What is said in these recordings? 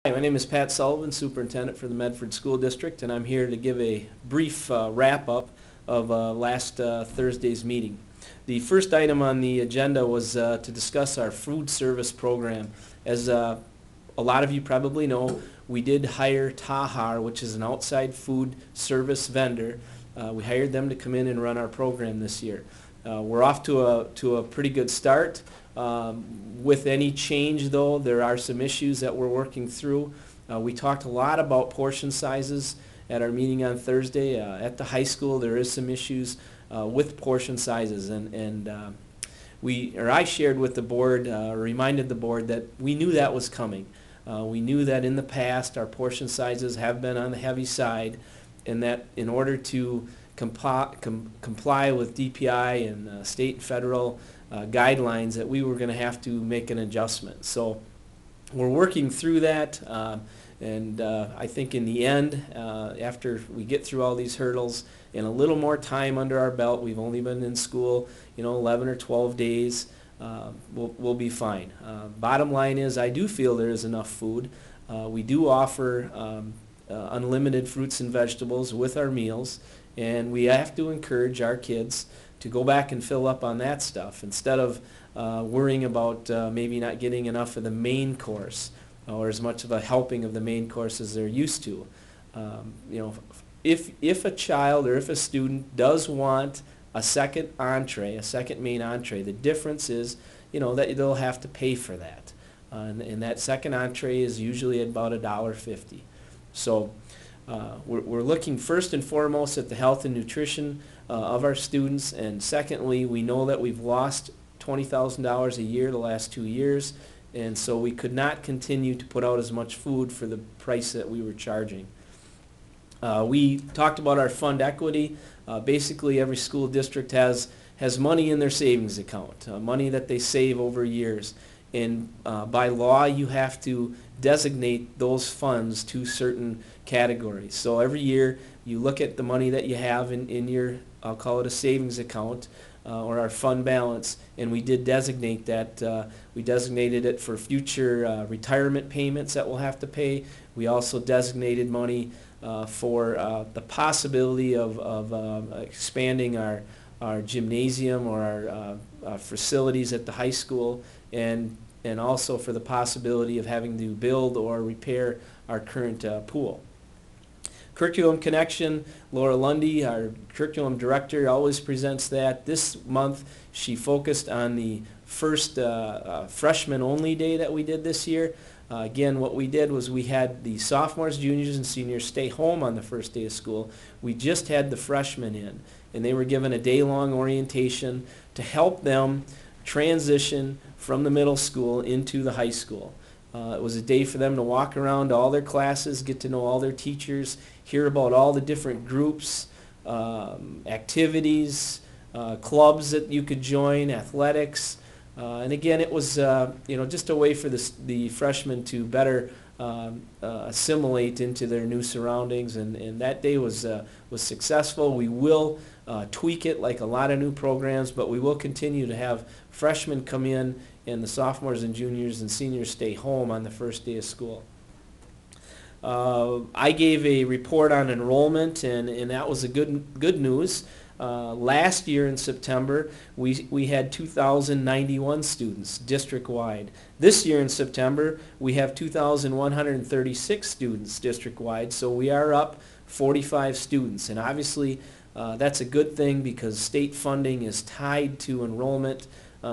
Hi, my name is Pat Sullivan, Superintendent for the Medford School District, and I'm here to give a brief wrap-up of last Thursday's meeting. The first item on the agenda was to discuss our food service program. As a lot of you probably know, we did hire Tahar, which is an outside food service vendor. We hired them to come in and run our program this year. We're off to a pretty good start. With any change, though, there are some issues that we're working through. We talked a lot about portion sizes at our meeting on Thursday. At the high school, there is some issues with portion sizes, and I shared with the board, reminded the board that we knew that was coming. We knew that in the past our portion sizes have been on the heavy side, and that in order to comply with DPI and state and federal guidelines, that we were going to have to make an adjustment. So we're working through that, and I think in the end, after we get through all these hurdles and a little more time under our belt, we've only been in school 11 or 12 days, we'll be fine. Bottom line is, I do feel there is enough food. We do offer unlimited fruits and vegetables with our meals, and we have to encourage our kids to go back and fill up on that stuff instead of worrying about maybe not getting enough of the main course or as much of a helping of the main course as they're used to. If a child or if a student does want a second entree, a second main entree, the difference is that they'll have to pay for that. And that second entree is usually at about $1.50. So we're looking first and foremost at the health and nutrition of our students, and secondly, we know that we've lost $20,000 a year the last 2 years, and so we could not continue to put out as much food for the price that we were charging. We talked about our fund equity. Basically, every school district has money in their savings account, money that they save over years, and by law you have to designate those funds to certain categories. So every year you look at the money that you have in your, I'll call it a savings account, or our fund balance, and we did designate that. We designated it for future retirement payments that we'll have to pay. We also designated money for the possibility of expanding our gymnasium or our facilities at the high school, and also for the possibility of having to build or repair our current pool. Curriculum Connection, Laura Lundy, our curriculum director, always presents that. This month she focused on the first freshman only day that we did this year. Again, what we did was we had the sophomores, juniors, and seniors stay home on the first day of school. We just had the freshmen in, and they were given a day-long orientation to help them transition from the middle school into the high school. It was a day for them to walk around to all their classes, get to know all their teachers, hear about all the different groups, activities, clubs that you could join, athletics. And again, it was just a way for the freshmen to better assimilate into their new surroundings, and that day was successful. We will tweak it like a lot of new programs, but we will continue to have freshmen come in and the sophomores and juniors and seniors stay home on the first day of school. I gave a report on enrollment, and that was a good news. Last year in September, we had 2,091 students district-wide. This year in September, we have 2,136 students district-wide, so we are up 45 students. And obviously, that's a good thing because state funding is tied to enrollment.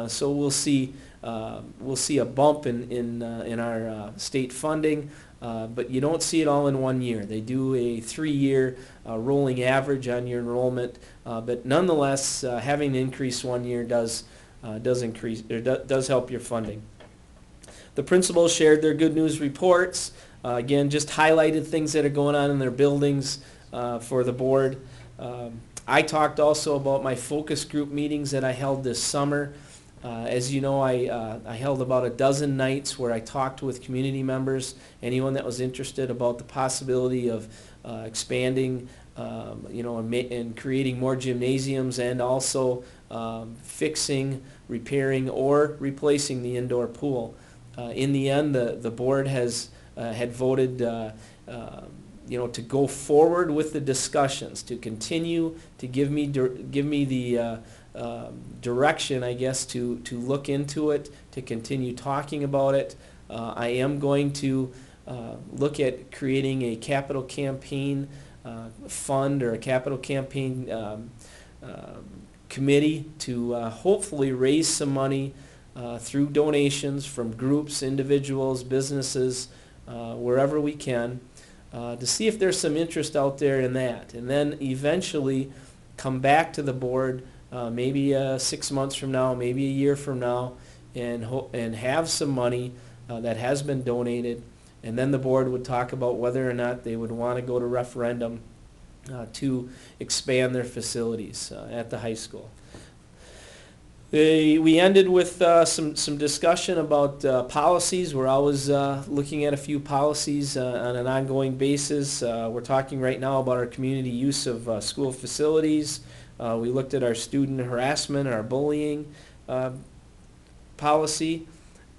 So we'll see a bump in our state funding. But you don't see it all in 1 year. They do a 3-year rolling average on your enrollment, but nonetheless, having an increase 1 year does help your funding. The principals shared their good news reports. Again, just highlighted things that are going on in their buildings for the board. I talked also about my focus group meetings that I held this summer. As you know, I held about a dozen nights where I talked with community members, anyone that was interested about the possibility of expanding, and creating more gymnasiums, and also fixing, repairing, or replacing the indoor pool. In the end, the board has had voted to go forward with the discussions, to continue to give me the direction, I guess, to look into it, to continue talking about it. I am going to look at creating a capital campaign fund or a capital campaign committee to hopefully raise some money through donations from groups, individuals, businesses, wherever we can, to see if there's some interest out there in that, and then eventually come back to the board maybe 6 months from now, maybe a year from now, and have some money that has been donated, and then the board would talk about whether or not they would want to go to referendum to expand their facilities at the high school. We ended with some discussion about policies. We're always looking at a few policies on an ongoing basis. We're talking right now about our community use of school facilities. We looked at our student harassment, our bullying policy,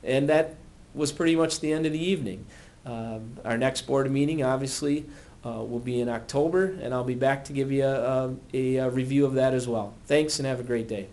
and that was pretty much the end of the evening. Our next board meeting, obviously, will be in October, and I'll be back to give you a review of that as well. Thanks, and have a great day.